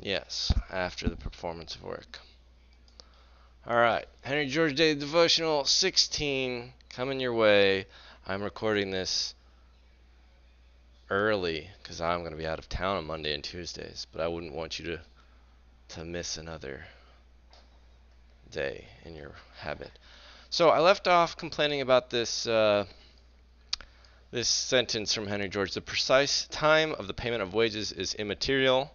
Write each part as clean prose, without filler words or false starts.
Yes, after the performance of work. All right, Henry George Day Devotional 16 coming your way. I'm recording this early because I'm going to be out of town on Monday and Tuesdays, but I wouldn't want you to miss another day in your habit. So I left off complaining about this sentence from Henry George. The precise time of the payment of wages is immaterial.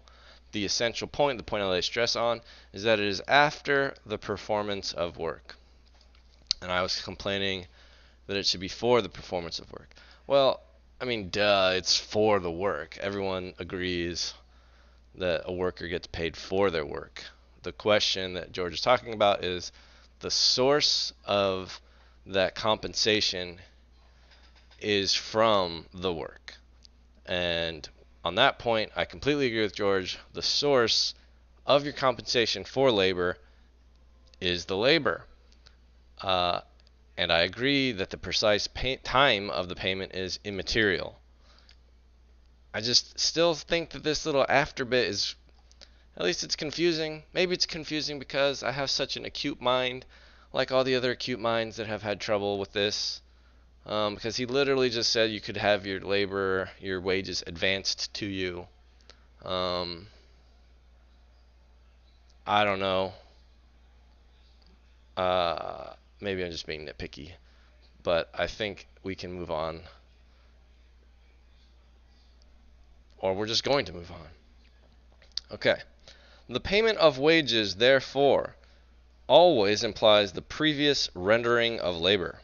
The essential point, the point I lay stress on, is that it is after the performance of work. And I was complaining that it should be for the performance of work. Well, I mean, duh, it's for the work. Everyone agrees that a worker gets paid for their work. The question that George is talking about is the source of that compensation is from the work. And on that point, I completely agree with George. The source of your compensation for labor is the labor. And I agree that the precise time of the payment is immaterial. I just still think that this little after bit is, at least it's confusing. Maybe it's confusing because I have such an acute mind, like all the other acute minds that have had trouble with this. Because he literally just said you could have your labor, your wages advanced to you. I don't know. Maybe I'm just being nitpicky, but I think we can move on, or we're just going to move on. Okay. The payment of wages, therefore, always implies the previous rendering of labor.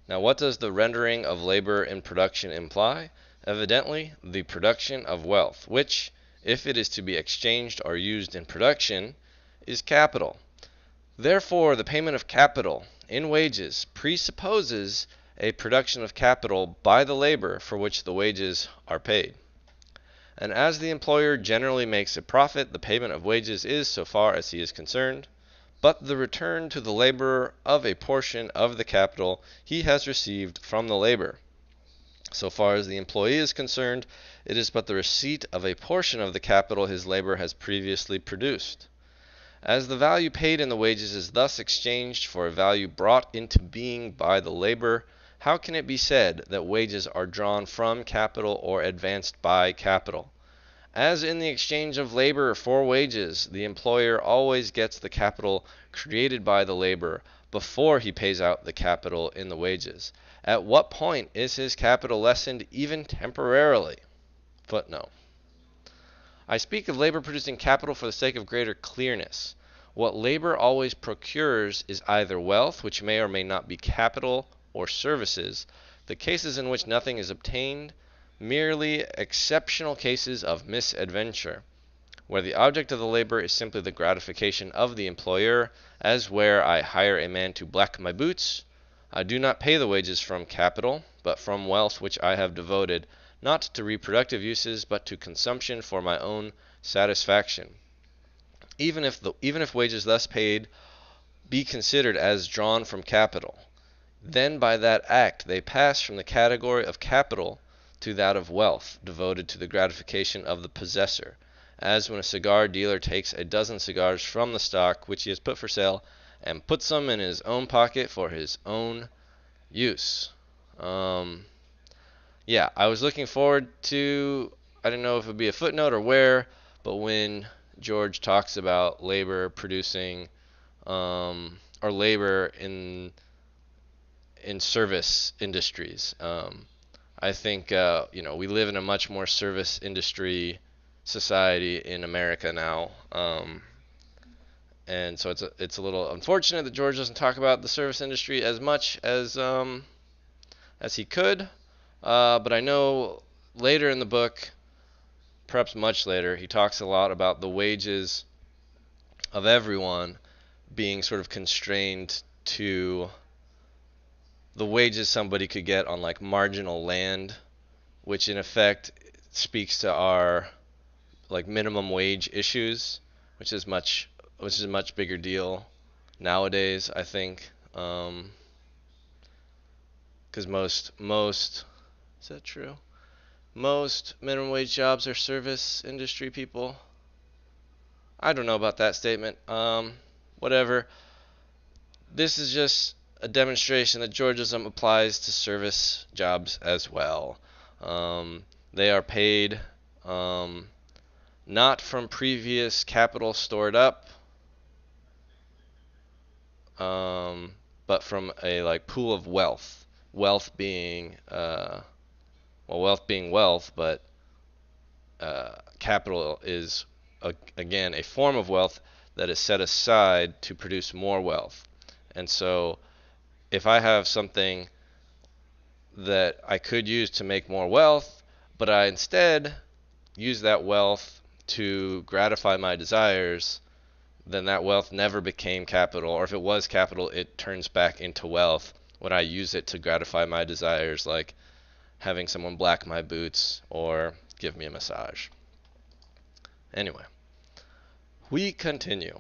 Now, what does the rendering of labor in production imply? Evidently, the production of wealth, which, if it is to be exchanged or used in production, is capital. Therefore, the payment of capital in wages presupposes a production of capital by the labor for which the wages are paid. And as the employer generally makes a profit, the payment of wages is, so far as he is concerned, but the return to the laborer of a portion of the capital he has received from the labor. So far as the employee is concerned, it is but the receipt of a portion of the capital his labor has previously produced. As the value paid in the wages is thus exchanged for a value brought into being by the labor, how can it be said that wages are drawn from capital or advanced by capital? As in the exchange of labor for wages, the employer always gets the capital created by the labor before he pays out the capital in the wages. At what point is his capital lessened even temporarily? Footnote. I speak of labor producing capital for the sake of greater clearness. What labor always procures is either wealth, which may or may not be capital, or services, the cases in which nothing is obtained, merely exceptional cases of misadventure, where the object of the labor is simply the gratification of the employer, as where I hire a man to black my boots. I do not pay the wages from capital, but from wealth which I have devoted, not to reproductive uses, but to consumption for my own satisfaction. Even if wages thus paid be considered as drawn from capital, then by that act they pass from the category of capital to that of wealth, devoted to the gratification of the possessor, as when a cigar dealer takes a dozen cigars from the stock which he has put for sale and puts them in his own pocket for his own use. Yeah, I was looking forward to, I don't know if it would be a footnote or where, but when George talks about labor producing, or labor in service industries, I think we live in a much more service industry society in America now, and so it's a little unfortunate that George doesn't talk about the service industry as much as he could. But I know later in the book, perhaps much later, he talks a lot about the wages of everyone being sort of constrained to the wages somebody could get on like marginal land, which in effect speaks to our like minimum wage issues, which is a much bigger deal nowadays, I think, because most is that true? Most minimum wage jobs are service industry people. I don't know about that statement. Whatever. This is just a demonstration that Georgism applies to service jobs as well. They are paid not from previous capital stored up, but from a like pool of wealth. Wealth being wealth being wealth, but capital is again a form of wealth that is set aside to produce more wealth. And so, if I have something that I could use to make more wealth, but I instead use that wealth to gratify my desires, then that wealth never became capital. Or if it was capital, it turns back into wealth when I use it to gratify my desires, like having someone black my boots or give me a massage. Anyway, we continue.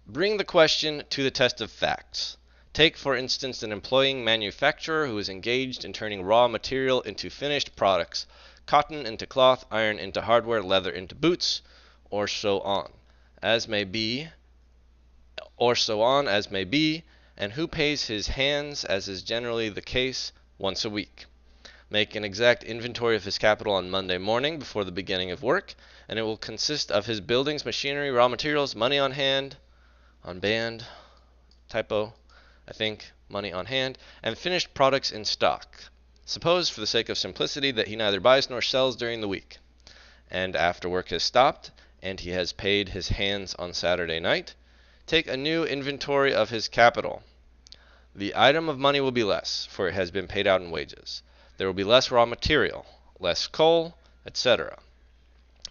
Bring the question to the test of facts. Take, for instance, an employing manufacturer who is engaged in turning raw material into finished products, cotton into cloth, iron into hardware, leather into boots, or so on, as may be, and who pays his hands, as is generally the case, once a week. Make an exact inventory of his capital on Monday morning before the beginning of work, and it will consist of his buildings, machinery, raw materials, money on hand, on band, typo, I think, money on hand, and finished products in stock. Suppose, for the sake of simplicity, that he neither buys nor sells during the week. And after work has stopped, and he has paid his hands on Saturday night, take a new inventory of his capital. The item of money will be less, for it has been paid out in wages. There will be less raw material, less coal, etc.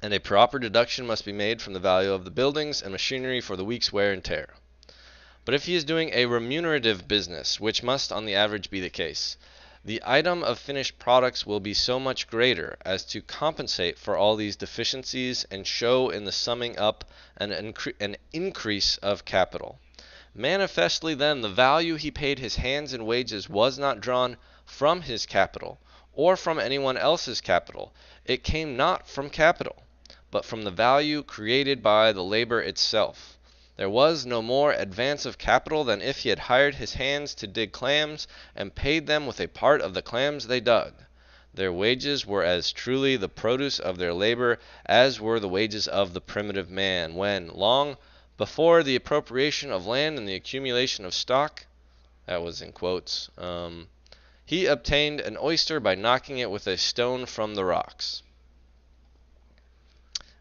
And a proper deduction must be made from the value of the buildings and machinery for the week's wear and tear. But if he is doing a remunerative business, which must on the average be the case, the item of finished products will be so much greater as to compensate for all these deficiencies and show in the summing up an increase of capital. Manifestly, then, the value he paid his hands in wages was not drawn from his capital, or from anyone else's capital. It came not from capital, but from the value created by the labor itself. There was no more advance of capital than if he had hired his hands to dig clams, and paid them with a part of the clams they dug. Their wages were as truly the produce of their labor as were the wages of the primitive man, when, long before the appropriation of land and the accumulation of stock, that was in quotes, he obtained an oyster by knocking it with a stone from the rocks.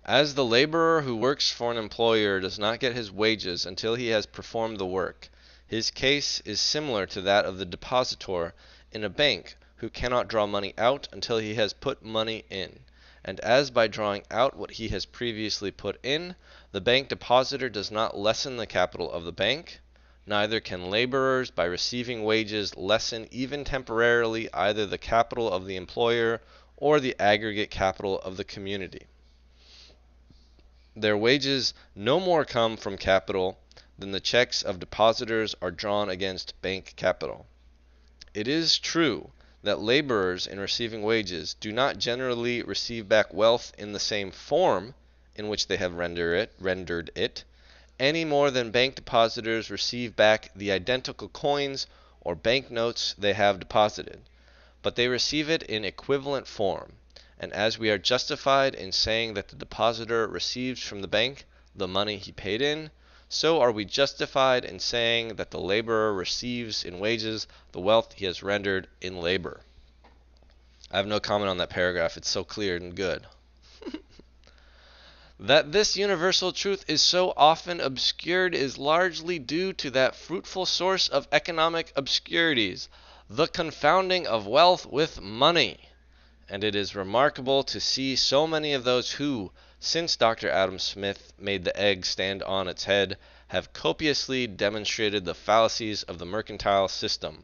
As the laborer who works for an employer does not get his wages until he has performed the work, his case is similar to that of the depositor in a bank who cannot draw money out until he has put money in. And as by drawing out what he has previously put in, the bank depositor does not lessen the capital of the bank, neither can laborers by receiving wages lessen even temporarily either the capital of the employer or the aggregate capital of the community. Their wages no more come from capital than the checks of depositors are drawn against bank capital. It is true that laborers in receiving wages do not generally receive back wealth in the same form in which they have rendered it, any more than bank depositors receive back the identical coins or bank notes they have deposited, but they receive it in equivalent form. And as we are justified in saying that the depositor receives from the bank the money he paid in, so are we justified in saying that the laborer receives in wages the wealth he has rendered in labor. I have no comment on that paragraph. It's so clear and good. That this universal truth is so often obscured is largely due to that fruitful source of economic obscurities, the confounding of wealth with money. And it is remarkable to see so many of those who, since Dr. Adam Smith made the egg stand on its head, have copiously demonstrated the fallacies of the mercantile system,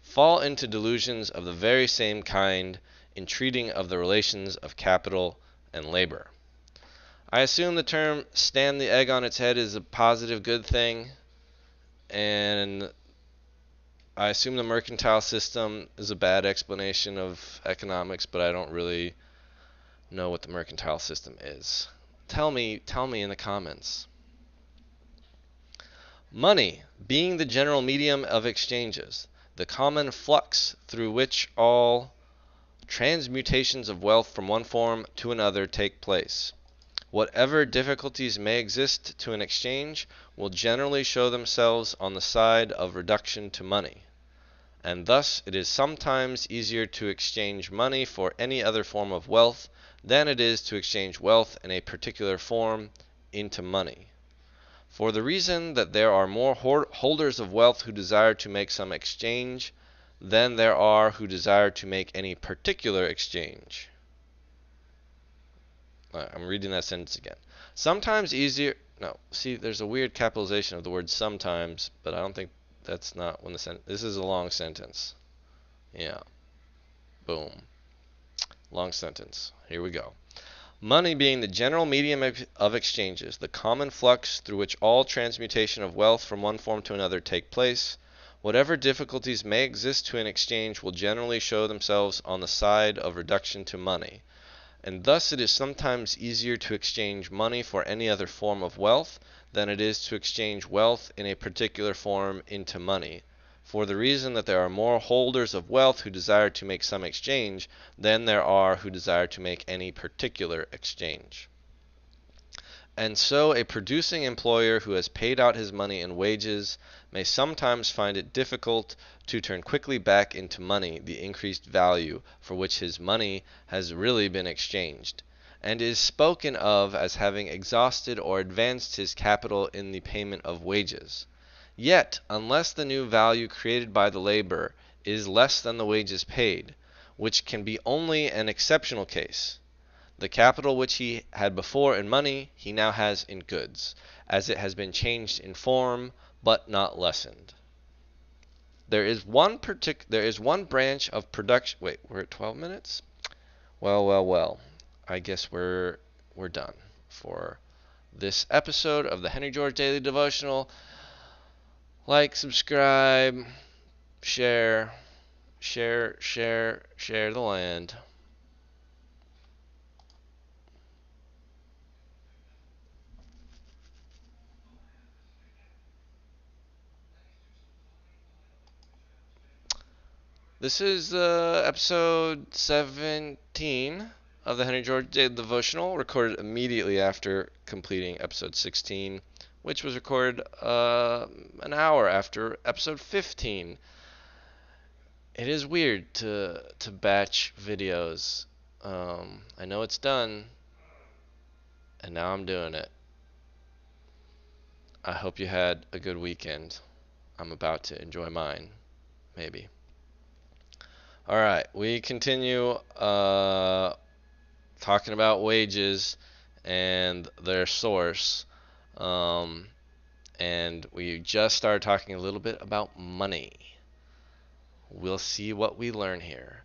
fall into delusions of the very same kind in treating of the relations of capital and labor. I assume the term stand the egg on its head is a positive good thing, and I assume the mercantile system is a bad explanation of economics, but I don't really know what the mercantile system is. Tell me in the comments. Money, being the general medium of exchanges, the common flux through which all transmutations of wealth from one form to another take place. Whatever difficulties may exist to an exchange will generally show themselves on the side of reduction to money, and thus it is sometimes easier to exchange money for any other form of wealth than it is to exchange wealth in a particular form into money. For the reason that there are more holders of wealth who desire to make some exchange than there are who desire to make any particular exchange. I'm reading that sentence again. Sometimes easier. No, see, there's a weird capitalization of the word sometimes, but I don't think that's not when the sentence. This is a long sentence. Yeah. Boom. Long sentence. Here we go. Money being the general medium of exchanges, the common flux through which all transmutation of wealth from one form to another take place, whatever difficulties may exist to an exchange will generally show themselves on the side of reduction to money, and thus it is sometimes easier to exchange money for any other form of wealth than it is to exchange wealth in a particular form into money, for the reason that there are more holders of wealth who desire to make some exchange than there are who desire to make any particular exchange. And so a producing employer who has paid out his money in wages may sometimes find it difficult to turn quickly back into money the increased value for which his money has really been exchanged, and is spoken of as having exhausted or advanced his capital in the payment of wages. Yet, unless the new value created by the labor is less than the wages paid, which can be only an exceptional case, the capital which he had before in money he now has in goods, as it has been changed in form, but not lessened. There is one branch of production. Wait, we're at 12 minutes? Well. I guess we're done for this episode of the Henry George Daily Devotional. Like, subscribe, share the land. This is episode 17 of the Henry George Daily Devotional, recorded immediately after completing episode 16, which was recorded an hour after episode 15. It is weird to batch videos. I know it's done, and now I'm doing it. I hope you had a good weekend. I'm about to enjoy mine, maybe. All right, we continue talking about wages and their source. And we just started talking a little bit about money. We'll see what we learn here.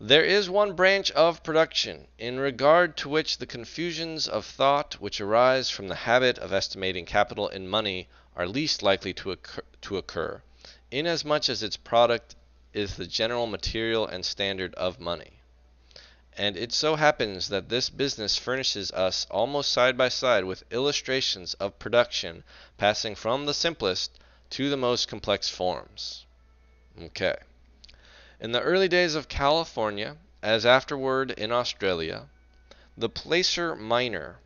There is one branch of production in regard to which the confusions of thought which arise from the habit of estimating capital in money are least likely to occur, inasmuch as its product is the general material and standard of money. And it so happens that this business furnishes us almost side by side with illustrations of production passing from the simplest to the most complex forms. Okay. In the early days of California, as afterward in Australia, the placer miner,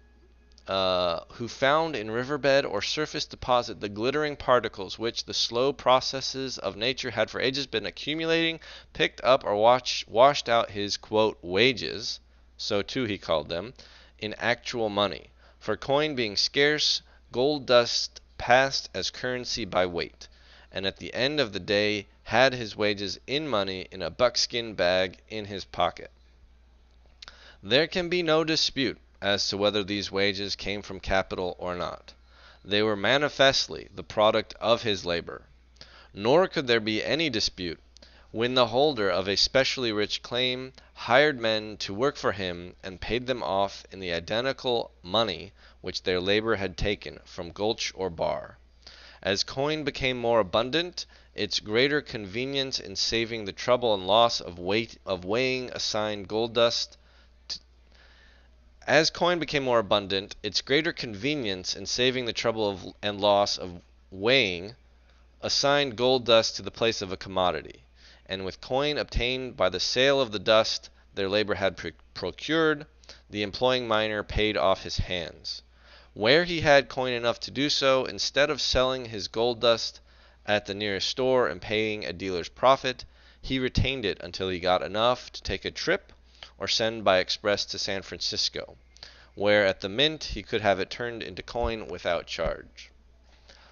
who found in riverbed or surface deposit the glittering particles which the slow processes of nature had for ages been accumulating, picked up or washed out his, quote, wages, so too he called them, in actual money. For coin being scarce, gold dust passed as currency by weight, and at the end of the day had his wages in money in a buckskin bag in his pocket. There can be no dispute as to whether these wages came from capital or not. They were manifestly the product of his labor. Nor could there be any dispute when the holder of a specially rich claim hired men to work for him and paid them off in the identical money which their labor had taken from gulch or bar. As coin became more abundant, its greater convenience in saving the trouble and loss of weighing assigned gold dust As coin became more abundant, its greater convenience in saving the trouble and loss of weighing assigned gold dust to the place of a commodity, and with coin obtained by the sale of the dust their labor had procured, the employing miner paid off his hands. Where he had coin enough to do so, instead of selling his gold dust at the nearest store and paying a dealer's profit, he retained it until he got enough to take a trip or send by express to San Francisco, where at the mint he could have it turned into coin without charge.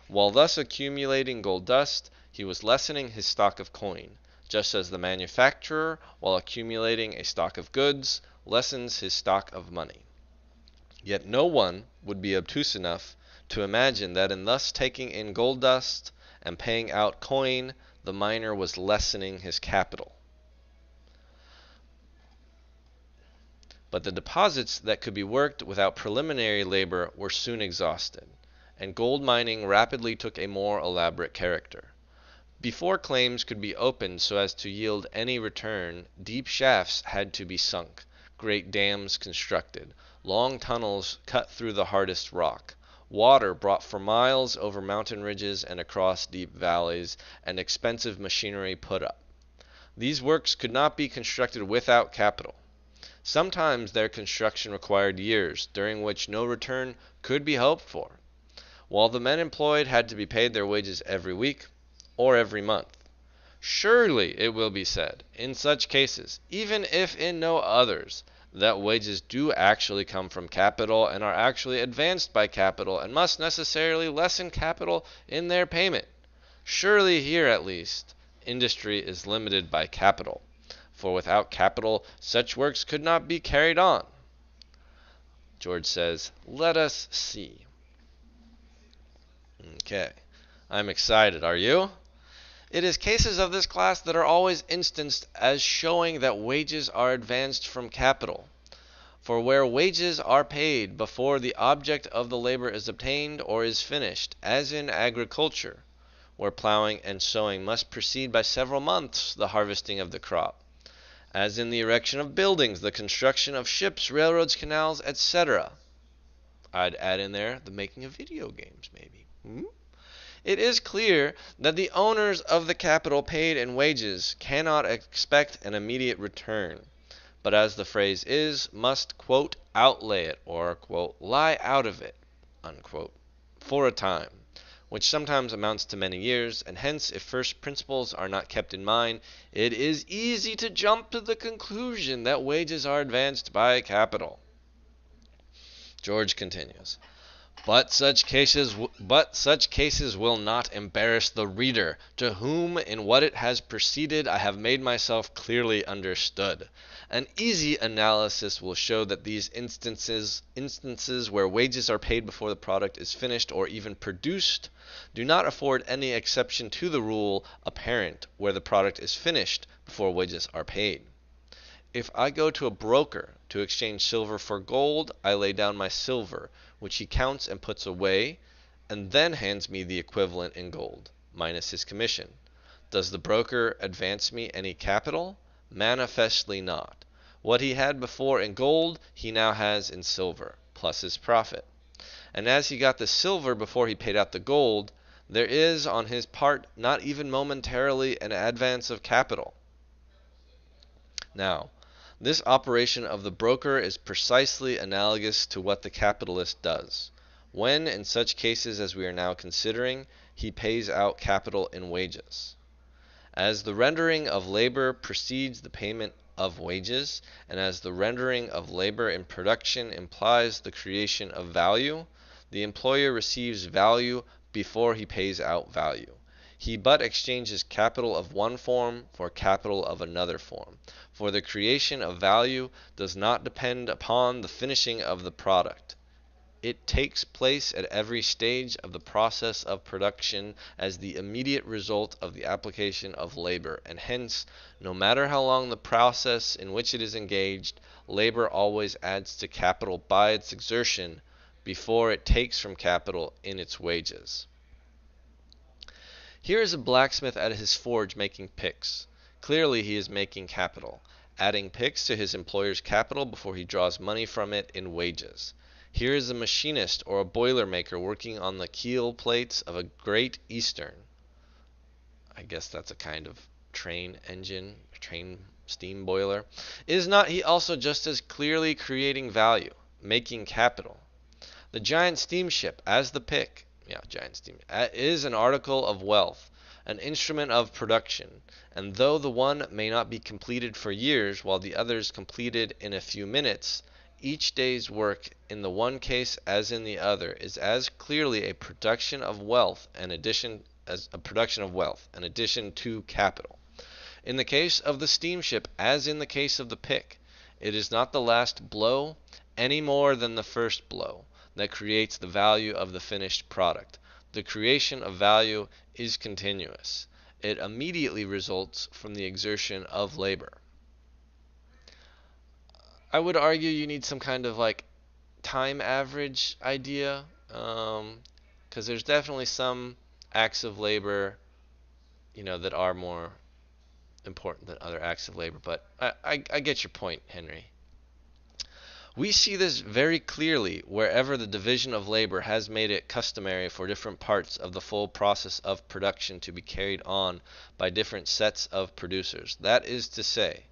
While thus accumulating gold dust, he was lessening his stock of coin, just as the manufacturer, while accumulating a stock of goods, lessens his stock of money. Yet no one would be obtuse enough to imagine that in thus taking in gold dust and paying out coin, the miner was lessening his capital. But the deposits that could be worked without preliminary labor were soon exhausted, and gold mining rapidly took a more elaborate character. Before claims could be opened so as to yield any return, deep shafts had to be sunk, great dams constructed, long tunnels cut through the hardest rock, water brought for miles over mountain ridges and across deep valleys, and expensive machinery put up. These works could not be constructed without capital. Sometimes their construction required years, during which no return could be hoped for, while the men employed had to be paid their wages every week or every month. Surely, it will be said, in such cases, even if in no others, that wages do actually come from capital and are actually advanced by capital and must necessarily lessen capital in their payment. Surely here, at least, industry is limited by capital, for without capital such works could not be carried on. George says, let us see. Okay, I'm excited. Are you? It is cases of this class that are always instanced as showing that wages are advanced from capital. For where wages are paid before the object of the labor is obtained or is finished, as in agriculture, where plowing and sowing must precede by several months the harvesting of the crop, as in the erection of buildings, the construction of ships, railroads, canals, etc. I'd add in there the making of video games, maybe. It is clear that the owners of the capital paid in wages cannot expect an immediate return, but as the phrase is, must, quote, outlay it, or, quote, lie out of it, unquote, for a time, which sometimes amounts to many years, and hence, if first principles are not kept in mind, it is easy to jump to the conclusion that wages are advanced by capital. George continues. But such cases will not embarrass the reader, to whom in what it has preceded I have made myself clearly understood. An easy analysis will show that these instances where wages are paid before the product is finished or even produced do not afford any exception to the rule apparent where the product is finished before wages are paid. If I go to a broker to exchange silver for gold, I lay down my silver, which he counts and puts away, and then hands me the equivalent in gold, minus his commission. Does the broker advance me any capital? Manifestly not. What he had before in gold, he now has in silver, plus his profit. And as he got the silver before he paid out the gold, there is on his part not even momentarily an advance of capital. Now, this operation of the broker is precisely analogous to what the capitalist does, when, in such cases as we are now considering, he pays out capital in wages. As the rendering of labor precedes the payment of wages, and as the rendering of labor in production implies the creation of value, the employer receives value before he pays out value. He but exchanges capital of one form for capital of another form, for the creation of value does not depend upon the finishing of the product. It takes place at every stage of the process of production as the immediate result of the application of labor, and hence, no matter how long the process in which it is engaged, labor always adds to capital by its exertion before it takes from capital in its wages. Here is a blacksmith at his forge making picks. Clearly he is making capital. adding picks to his employer's capital before he draws money from it in wages. Here is a machinist or a boilermaker working on the keel plates of a Great Eastern. I guess that's a kind of train engine, train steam boiler. Is not he also just as clearly creating value, making capital? The giant steamship, as the pick, giant steam, is an article of wealth, an instrument of production, and though the one may not be completed for years, while the other is completed in a few minutes, each day's work in the one case as in the other is as clearly a production of wealth and addition to capital. In the case of the steamship, as in the case of the pick, it is not the last blow any more than the first blow that creates the value of the finished product. The creation of value is continuous. It immediately results from the exertion of labor. I would argue you need some kind of like time average idea, because there's definitely some acts of labor, that are more important than other acts of labor. But I get your point, Henry. We see this very clearly wherever the division of labor has made it customary for different parts of the full process of production to be carried on by different sets of producers. That is to say,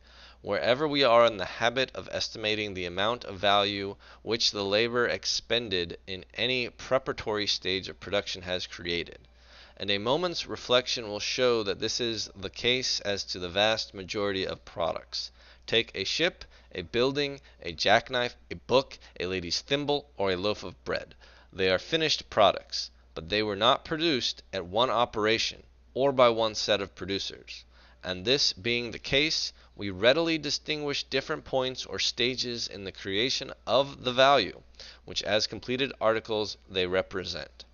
wherever we are in the habit of estimating the amount of value which the labor expended in any preparatory stage of production has created. And a moment's reflection will show that this is the case as to the vast majority of products. Take a ship, a building, a jackknife, a book, a lady's thimble, or a loaf of bread. They are finished products, but they were not produced at one operation or by one set of producers. And this being the case, we readily distinguish different points or stages in the creation of the value, which as completed articles they represent.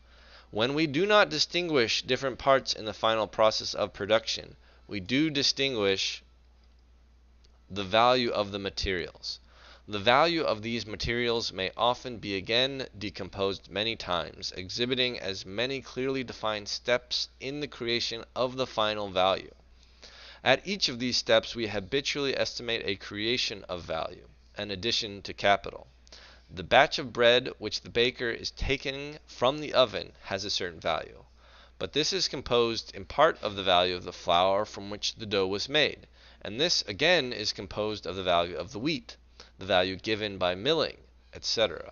When we do not distinguish different parts in the final process of production, we do distinguish the value of the materials. The value of these materials may often be again decomposed many times, exhibiting as many clearly defined steps in the creation of the final value. At each of these steps we habitually estimate a creation of value, an addition to capital. The batch of bread which the baker is taking from the oven has a certain value, but this is composed in part of the value of the flour from which the dough was made, and this again is composed of the value of the wheat, the value given by milling, etc.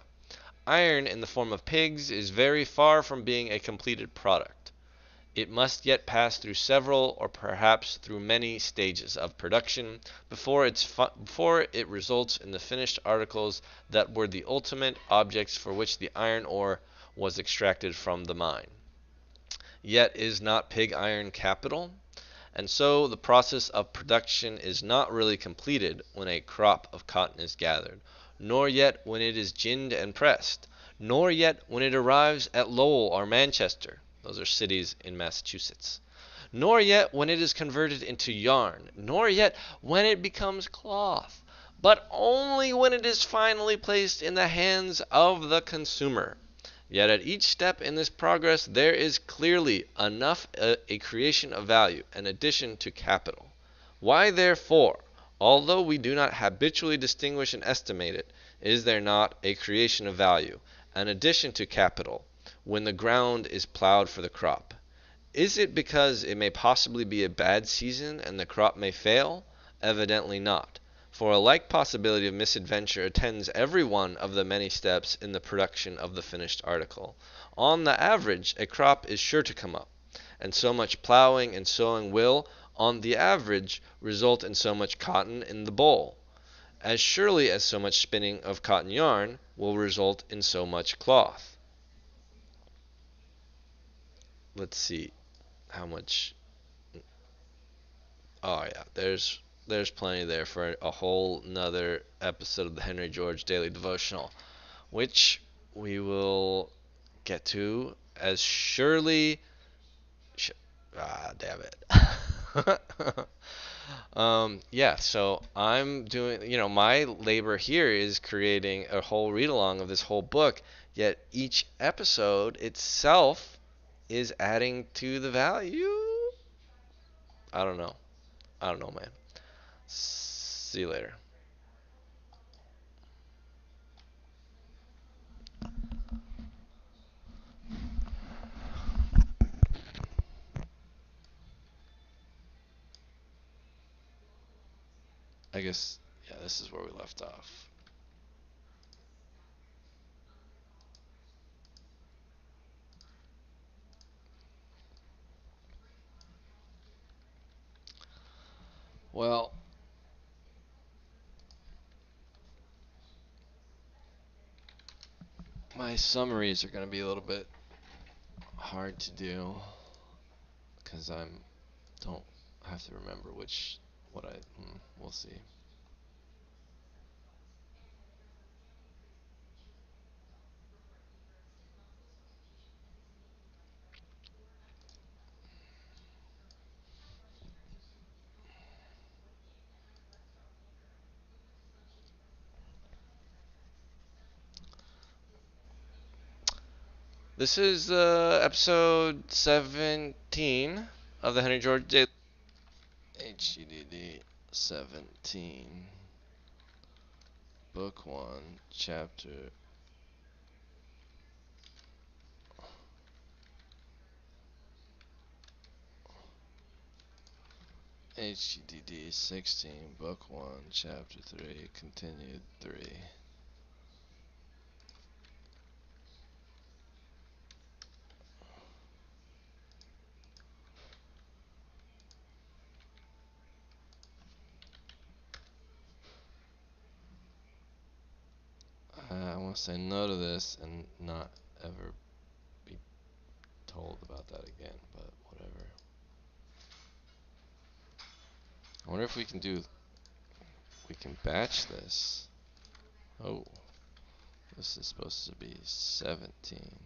Iron in the form of pigs is very far from being a completed product. It must yet pass through several, or perhaps through many, stages of production before it results in the finished articles that were the ultimate objects for which the iron ore was extracted from the mine. Yet is not pig iron capital? And so the process of production is not really completed when a crop of cotton is gathered, nor yet when it is ginned and pressed, nor yet when it arrives at Lowell or Manchester. Those are cities in Massachusetts. Nor yet when it is converted into yarn, nor yet when it becomes cloth, but only when it is finally placed in the hands of the consumer. Yet at each step in this progress there is clearly enough a creation of value, an addition to capital. Why therefore, although we do not habitually distinguish and estimate it, is there not a creation of value, an addition to capital, when the ground is plowed for the crop? Is it because it may possibly be a bad season and the crop may fail? Evidently not, for a like possibility of misadventure attends every one of the many steps in the production of the finished article. On the average, a crop is sure to come up, and so much plowing and sowing will, on the average, result in so much cotton in the boll, as surely as so much spinning of cotton yarn will result in so much cloth. Let's see how much. Oh yeah, there's plenty there for a whole nother episode of the Henry George Daily Devotional, which we will get to as surely. Damn it. Yeah, so I'm doing, my labor here is creating a whole read along of this whole book, yet each episode itself is adding to the value. I don't know. I don't know, man. See you later. I guess, yeah, this is where we left off. Well, my summaries are going to be a little bit hard to do because I don't have to remember what I, we'll see. This is episode 17 of the Henry George Daily. HGDD 17, Book 1, Chapter. HGDD 16, Book 1, Chapter 3, Continued 3. I want to say no to this and not ever be told about that again, but whatever. I wonder if we can batch this. Oh, this is supposed to be 17.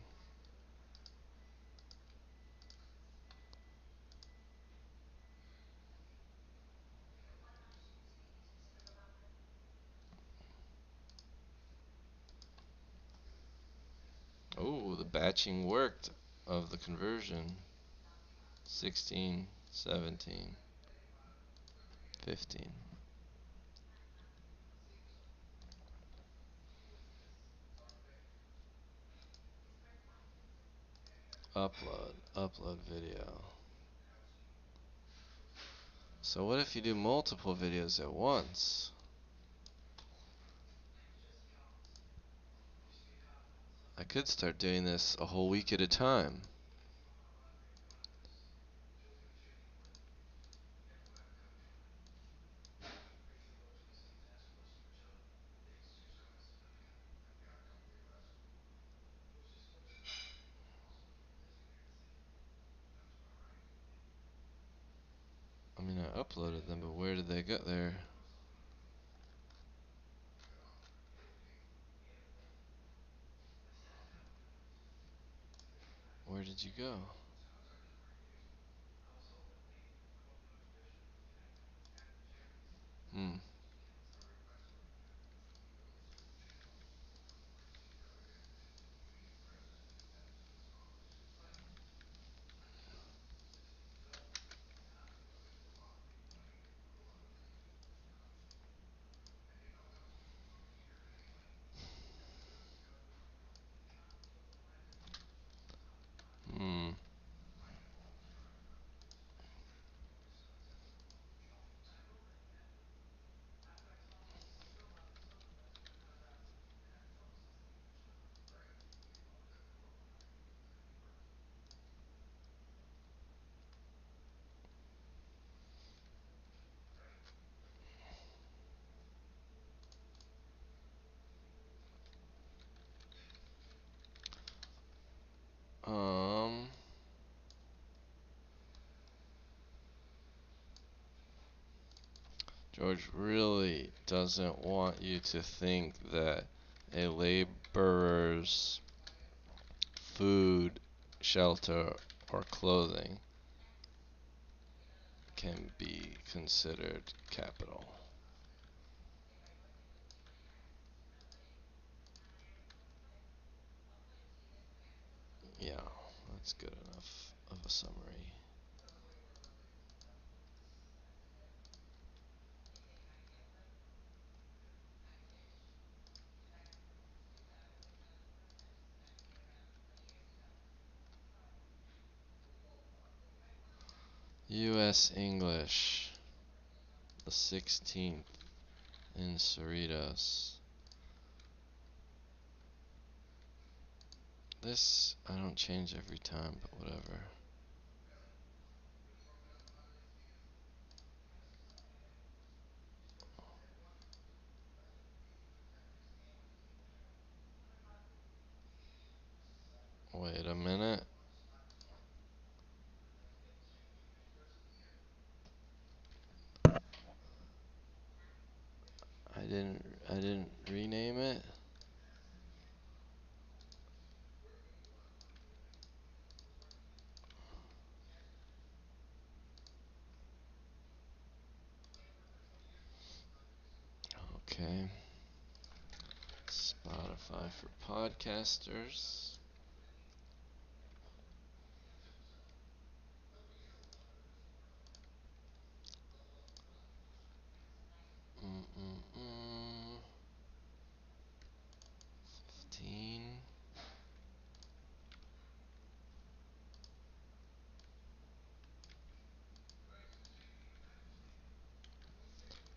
Oh, the batching worked of the conversion. 16, 17, 15. Upload video. So what if you do multiple videos at once? I could start doing this a whole week at a time. I mean, I uploaded them, but where did they get there? Where did you go? Hmm. Hmm. Um. George really doesn't want you to think that a laborer's food, shelter, or clothing can be considered capital. Yeah, that's good enough of a summary. U.S. English, the 16th in Cerritos. This I don't change every time, but whatever. Wait a minute. I didn't rename it. Okay. Spotify for podcasters. Mm-mm-mm. 15.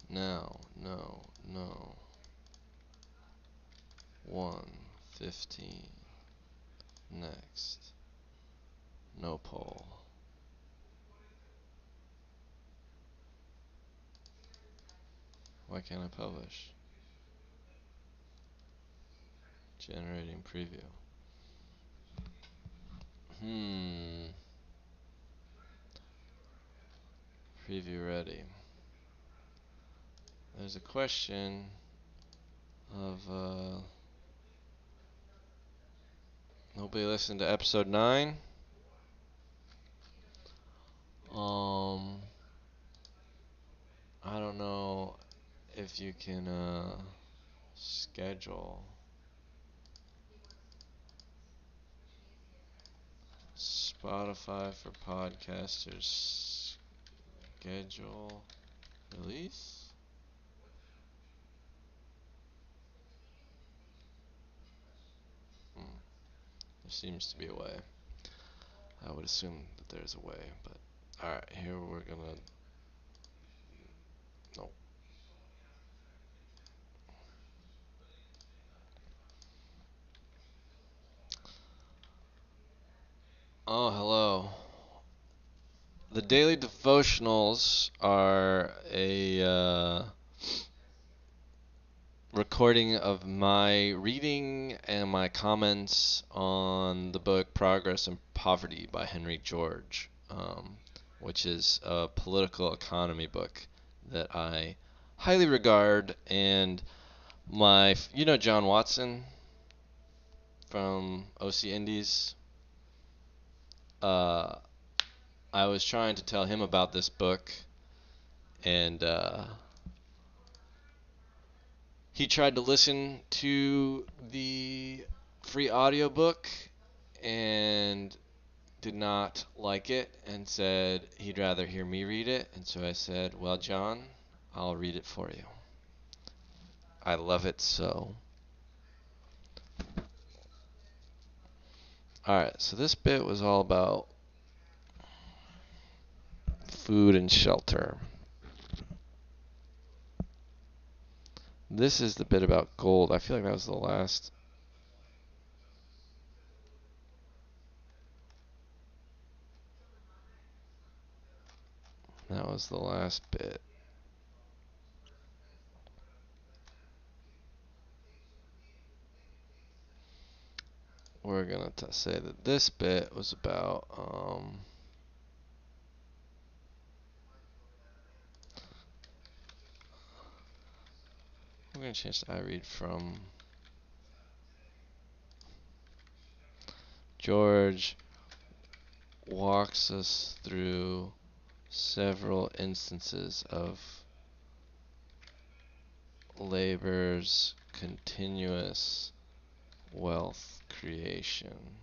No. 1:15. Next. No poll. Why can't I publish? Generating preview. Preview ready. There's a question of nobody listened to episode 9. I don't know if you can schedule Spotify for podcasters schedule release. There seems to be a way. I would assume that there's a way, but alright, here we're gonna. Nope. Oh, hello. The daily devotionals are a recording of my reading and my comments on the book Progress and Poverty by Henry George, which is a political economy book that I highly regard. And you know John Watson from OC Indies? Uh, I was trying to tell him about this book, and he tried to listen to the free audiobook and did not like it and said he'd rather hear me read it. And so I said, well, John, I'll read it for you. I love it so. Alright, so this bit was all about food and shelter. This is the bit about gold. I feel like that was the last. That was the last bit. We're going to say that this bit was about we're going to change the I read from George walks us through several instances of labor's continuous wealth creation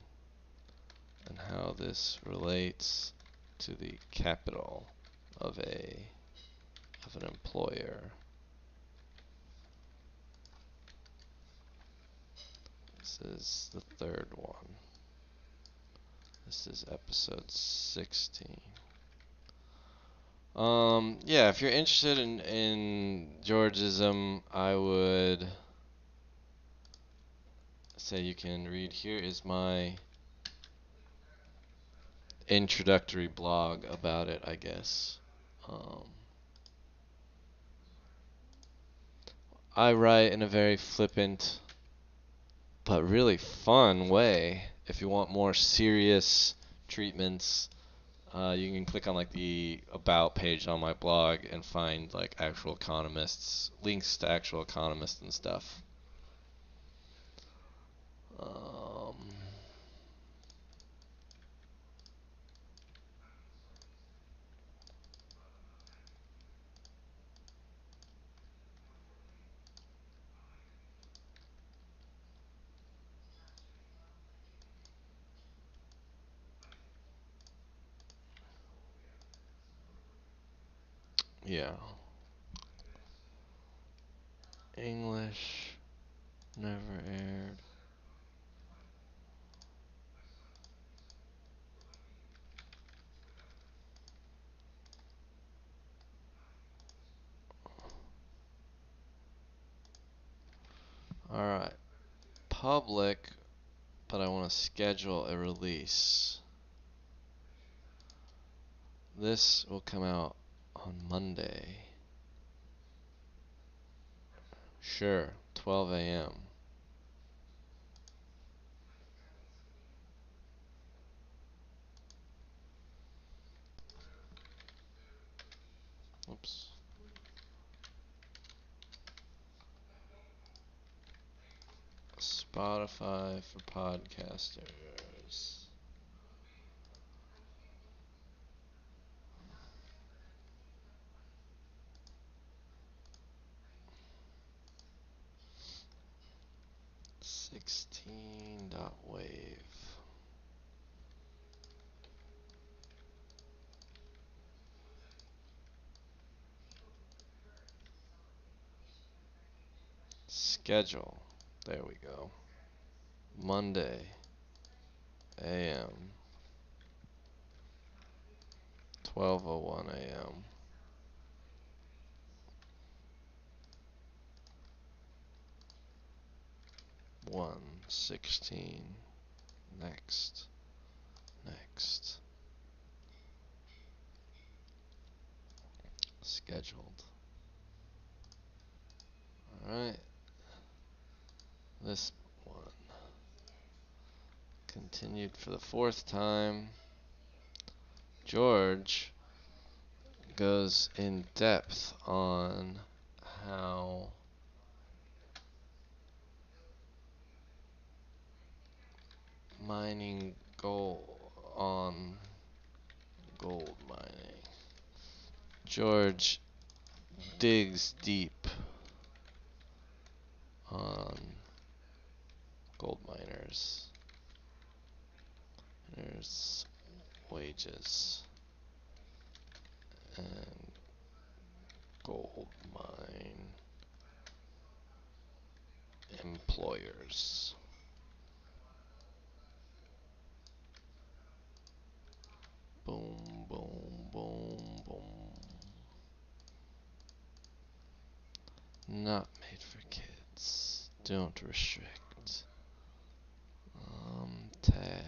and how this relates to the capital of an employer. This is the third one. This is episode 16. Yeah, if you're interested in Georgism, I would say you can read. Here is my introductory blog about it, I guess. Um, I write in a very flippant but really fun way. If you want more serious treatments, you can click on like the about page on my blog and find like actual economists, links to actual economists and stuff. Um, yeah. English never aired. Alright. Public, but I want to schedule a release. This will come out on Monday. Sure, 12 a.m. Oops. Spotify for podcasters. .wave. Schedule. There we go. Monday, a.m. 12:01 a.m. 1:16. Next. Next. Scheduled. Alright. This one. Continued for the fourth time. George goes in depth on how mining gold on gold mining. George digs deep on gold miners. There's wages and gold mine employers. Boom, boom, boom, boom. Not made for kids. Don't restrict. Tag.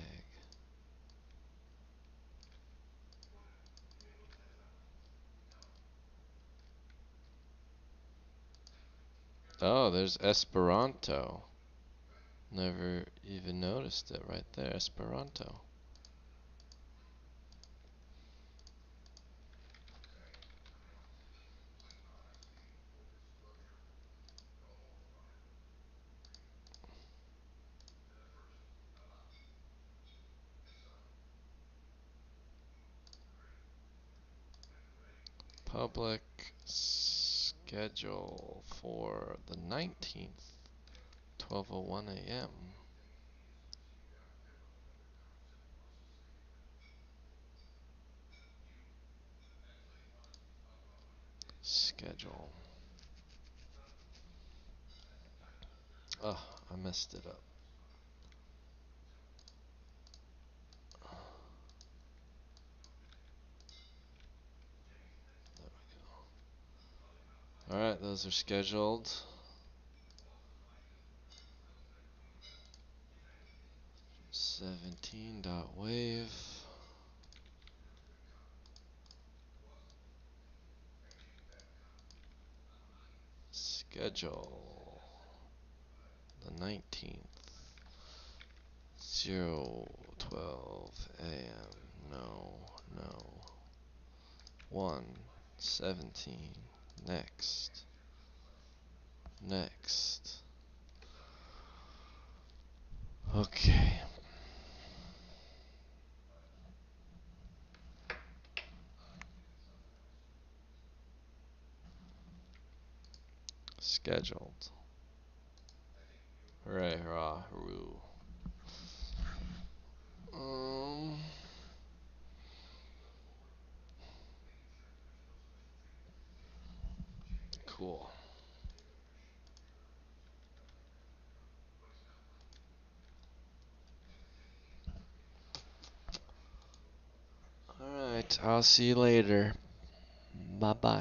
Oh, there's Esperanto. Never even noticed it right there. Esperanto. Public schedule for the 19th, 12:01 a.m. Schedule. Oh, I messed it up. Alright, those are scheduled. .wave. Schedule the 19th. 0:12 a.m. No. 1:17. Next. Okay. Scheduled. Hooray, hurrah, hooroo. Cool. Alright, I'll see you later. Bye bye.